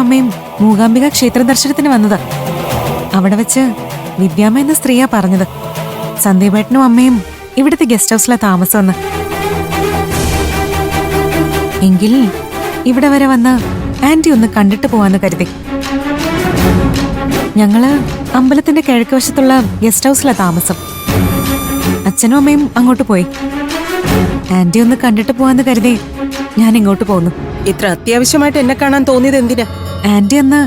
അമ്മയും മൂകാംബിക ക്ഷേത്ര ദർശനത്തിന് വന്നത്. അവിടെ വെച്ച് വിദ്യാമ്മ എന്ന സ്ത്രീയാ പറഞ്ഞത് സന്ദീപേട്ടനും അമ്മയും ഇവിടുത്തെ ഗസ്റ്റ് ഹൗസിലെ താമസമെന്ന്. എങ്കിൽ ഇവിടെ വരെ വന്ന് ആന്റി ഒന്ന് കണ്ടിട്ട് പോവാന്ന് കരുതി. ഞങ്ങള് അമ്പലത്തിന്റെ കിഴക്ക് വശത്തുള്ള ഗസ്റ്റ് ഹൗസിലെ താമസം. അച്ഛനും അമ്മയും അങ്ങോട്ട് പോയി. ആന്റി ഒന്ന് കണ്ടിട്ട് പോവാന്ന് കരുതി ഞാൻ ഇങ്ങോട്ട് പോന്നു. ഇത്ര അത്യാവശ്യമായിട്ട് എന്നെ കാണാൻ തോന്നിയത് എന്തിനാ? ആന്റി അന്ന്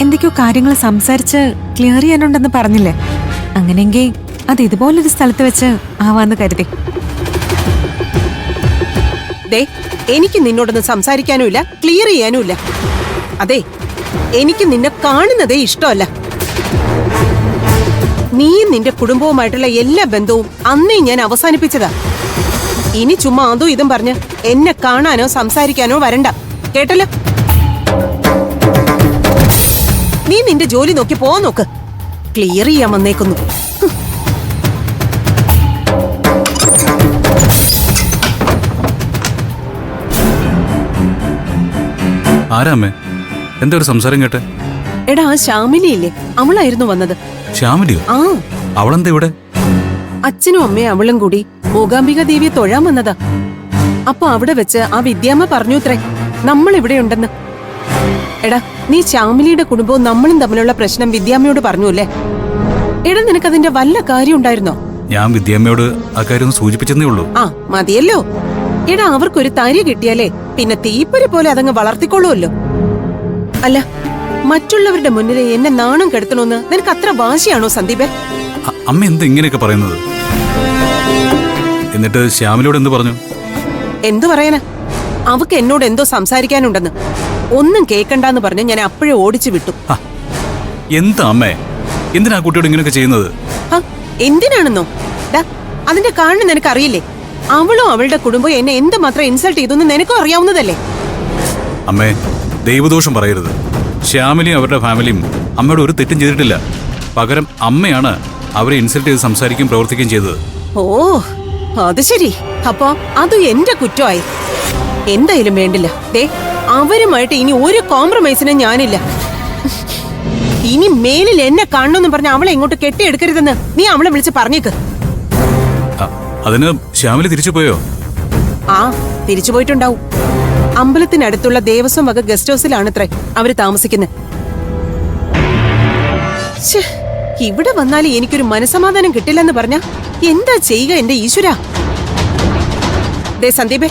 എന്തൊക്കെയോ കാര്യങ്ങൾ സംസാരിച്ച് ക്ലിയർ ചെയ്യാനുണ്ടെന്ന് പറഞ്ഞില്ലേ? അങ്ങനെയെങ്കിൽ അത് ഇതുപോലൊരു സ്ഥലത്ത് വെച്ച് ആവാന്ന് കരുതി. ദേ, എനിക്ക് നിന്നോടൊന്ന് സംസാരിക്കാനുമില്ല, ക്ലിയർ ചെയ്യാനുമില്ല. അതെ, എനിക്ക് നിന്നെ കാണുന്നതേ ഇഷ്ടമല്ല. നീയും നിന്റെ കുടുംബവുമായിട്ടുള്ള എല്ലാ ബന്ധവും അന്നേ ഞാൻ അവസാനിപ്പിച്ചതാ. ഇനി ചുമ്മാ അതും ഇതും പറഞ്ഞ് എന്നെ കാണാനോ സംസാരിക്കാനോ വരണ്ട, കേട്ടല്ലോ? നീ നിന്റെ ജോലി നോക്കി പോവാൻ നോക്ക്. ക്ലിയർ ചെയ്യാൻ വന്നേക്കുന്നു. ആരാമേ? എന്താ ഒരു സംസാരം കേട്ടെ? എടാ, ആ ശ്യാമിലിയില്ലേ, അവളായിരുന്നു വന്നത്. ശ്യാമിലിയോ? ആ, അവളെന്താ ഇവിടെ? അച്ഛനും അമ്മയും അവളും കൂടി മൂകാംബിക ദേവിയെ തൊഴാൻ വന്നതാ. അപ്പൊ അവിടെ വെച്ച് ആ വിദ്യാമ്മ പറഞ്ഞുത്രേ നമ്മൾ ഇവിടെ ഉണ്ടെന്ന്. എടാ, നീ ശ്യാമിലിയുടെ കുടുംബവും നമ്മളും തമ്മിലുള്ള പ്രശ്നം വിദ്യാമ്മയോട് പറഞ്ഞു അല്ലേ? എടാ, നിനക്കതിന്റെ വല്ല കാര്യം ഉണ്ടായിരുന്നോ? ഞാൻ വിദ്യാമ്മയോട് ആ കാര്യം ഒന്ന് സൂചിപ്പിച്ചെന്നേ ഉള്ളൂ. ആ, മതിയല്ലോ. എടാ, അവർക്കൊരു തരി കിട്ടിയാലേ പിന്നെ തീപ്പൊരി പോലെ അതങ്ങ് വളർത്തിക്കൊള്ളുമല്ലോ. അല്ല, മറ്റുള്ളവരുടെ മുന്നിൽ എന്നെ നാണം കെടുത്തണമെന്ന് നിനക്ക് അത്ര വാശിയാണോ സന്ദീപേ? അമ്മ എന്താ ഇങ്ങനെയൊക്കെ പറയുന്നത്? എന്നിട്ട് ശ്യാമിലോട് എന്ത് പറഞ്ഞു? എന്തു പറയാനാ? അവക്ക് എന്നോട് എന്തോ സംസാരിക്കാനുണ്ടെന്ന്. ഒന്നും കേക്കണ്ടെന്ന് പറഞ്ഞ് ഞാൻ അപ്പോഴേ ഓടിച്ചു വിട്ടു. എന്താ അമ്മേ, എന്തിനാ കുട്ടിയോട് ഇങ്ങനെയൊക്കെ ചെയ്യുന്നത്? എന്തിനാണെന്നോ? അതിന്റെ കാരണം നിനക്കറിയില്ലേ? അവളും അവളുടെ കുടുംബവും എന്നെ എന്തുമാത്രം ഇൻസൾട്ട് ചെയ്തെന്ന് നിനക്കും അറിയാവുന്നതല്ലേ? അമ്മേ, ദൈവദോഷം പറയരുത്. ശ്യാമിലിയും അവരുടെ ഫാമിലിയും അമ്മയോട് ഒരു തെറ്റും ചെയ്തിട്ടില്ല. പകരം അമ്മയാണ് അവരെ ഇൻസൾട്ട് ചെയ്ത് സംസാരിക്കുകയും പ്രവർത്തിക്കുകയും ചെയ്തത്. ഓ, അത് ശരി. അപ്പൊ അത് എന്റെ കുറ്റമായി. എന്തായാലും വേണ്ടില്ല. ദേ, അവരുമായിട്ട് ഇനി ഒരു കോംപ്രമൈസിനും ഞാനില്ല. ഇനി മേലിൽ എന്നെ കാണണമെന്ന് പറഞ്ഞ അവളെ ഇങ്ങോട്ട് കെട്ടിയെടുക്കരുതെന്ന് നീ അവളെ വിളിച്ച് പറഞ്ഞേക്ക്. അതിന് ശ്യാമിലി തിരിച്ചു പോയോ? ആ, തിരിച്ചു പോയിട്ടുണ്ടാവും. അമ്പലത്തിനടുത്തുള്ള ദേവസ്വം വക ഗസ്റ്റ് ഹൗസിലാണത്രേ അവര് താമസിക്കുന്നത്. ഇവിടെ വന്നാല് എനിക്കൊരു മനസമാധാനം കിട്ടില്ലെന്ന് പറഞ്ഞ എന്താ ചെയ്യുക എന്റെ ഈശ്വരാ? ദേ സന്ദീപേ,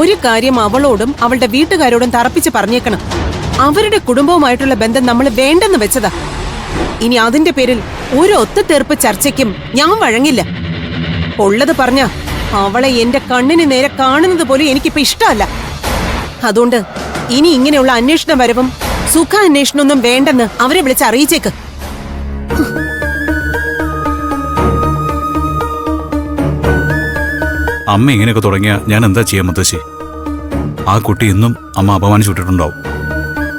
ഒരു കാര്യം അവളോടും അവളുടെ വീട്ടുകാരോടും തറപ്പിച്ച് പറഞ്ഞേക്കണം. അവരുടെ കുടുംബവുമായിട്ടുള്ള ബന്ധം നമ്മൾ വേണ്ടെന്ന് വെച്ചതാ. ഇനി അതിന്റെ പേരിൽ ഒരു ഒത്തുതീർപ്പ് ചർച്ചയ്ക്കും ഞാൻ വഴങ്ങില്ല. ഉള്ളത് പറഞ്ഞ അവളെ എന്റെ കണ്ണിന് നേരെ കാണുന്നത് പോലും എനിക്കിപ്പോ ഇഷ്ടമല്ല. അതുകൊണ്ട് ഇനി ഇങ്ങനെയുള്ള അന്വേഷണ വരവും സുഖ അന്വേഷണമൊന്നും വേണ്ടെന്ന് അവരെ വിളിച്ച് അറിയിച്ചേക്ക്. അമ്മ ഇങ്ങനെയൊക്കെ തുടങ്ങിയ ഞാൻ എന്താ ചെയ്യാൻ മുത്തശ്ശി? ആ കുട്ടി ഇന്നും അമ്മ അപമാനിച്ചുവിട്ടിട്ടുണ്ടാവും.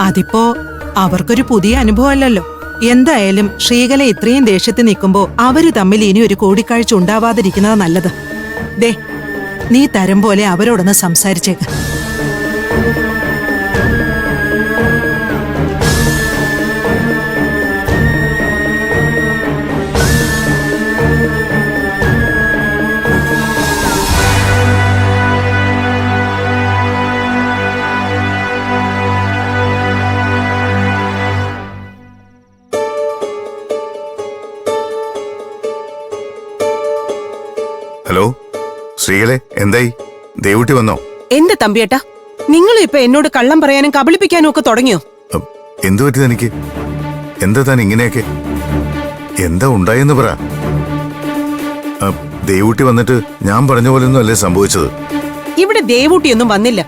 അതിപ്പോ അവർക്കൊരു പുതിയ അനുഭവമല്ലല്ലോ. എന്തായാലും ശ്രീകല ഇത്രയും ദേഷ്യത്തിൽ നിൽക്കുമ്പോ അവര് തമ്മിൽ ഇനി ഒരു കൂടിക്കാഴ്ച ഉണ്ടാവാതിരിക്കുന്നതാ നല്ലത്. ദേ, നീ തരം പോലെ അവരോടൊന്ന് സംസാരിച്ചേക്ക്. ഹലോ ശ്രീകലെ, എന്തായി? ദേവുട്ടി വന്നോ? എന്റെ തമ്പിയേട്ടാ, നിങ്ങളും ഇപ്പൊ എന്നോട് കള്ളം പറയാനും കബളിപ്പിക്കാനും ഒക്കെ തുടങ്ങിയോ? എന്തു പറ്റി തനിക്ക്? എന്താ താൻ ഇങ്ങനെയൊക്കെ? എന്താ ഉണ്ടായെന്ന് പറ. ദേവുട്ടി വന്നിട്ട് ഞാൻ പറഞ്ഞ പോലെയൊന്നും അല്ലേ സംഭവിച്ചത്? ഇവിടെ ദേവൂട്ടിയൊന്നും വന്നില്ല.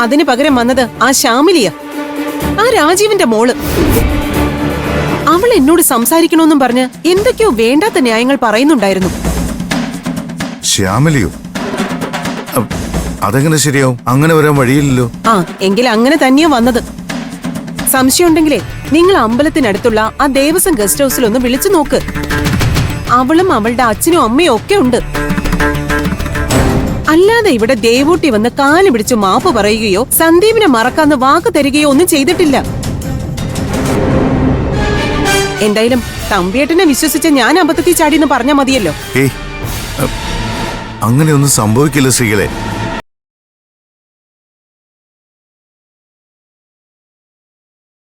അതിന് പകരം വന്നത് ആ ശ്യാമിലിയ, ആ രാജീവിന്റെ മോള്. അവൾ എന്നോട് സംസാരിക്കണമെന്നും പറഞ്ഞ് എന്തൊക്കെയോ വേണ്ടാത്ത ന്യായങ്ങൾ പറയുന്നുണ്ടായിരുന്നു. ശ്യാമിലിയോ? അതെങ്ങനെ ശരിയാവും? അങ്ങനെ വരാൻ വഴിയില്ലല്ലോ. ആ, എങ്കിൽ അങ്ങനെ തന്നെയാ വന്നത്. സംശയമുണ്ടെങ്കിലേ നിങ്ങൾ അമ്പലത്തിനടുത്തുള്ള ആ ദേവസ്വം ഗസ്റ്റ് ഹൗസിൽ ഒന്ന് വിളിച്ചു നോക്ക്. അവളും അവളുടെ അച്ഛനും അമ്മയും ഒക്കെ ഉണ്ട്. അല്ലാതെ ഇവിടെ ദേവൂട്ടി വന്ന് കാല് പിടിച്ച് മാപ്പ് പറയുകയോ സന്ദീപിനെ മറക്കാന്ന് വാക്ക് തരികയോ ഒന്നും ചെയ്തിട്ടില്ല. എന്തായാലും തമ്പിയേട്ടനെ വിശ്വസിച്ച് ഞാൻ അബദ്ധത്തിൽ ചാടിയെന്ന് പറഞ്ഞാൽ മതിയല്ലോ. ഏയ് അങ്ങനെയൊന്നും സംഭവിക്കില്ല ശ്രീകളെ.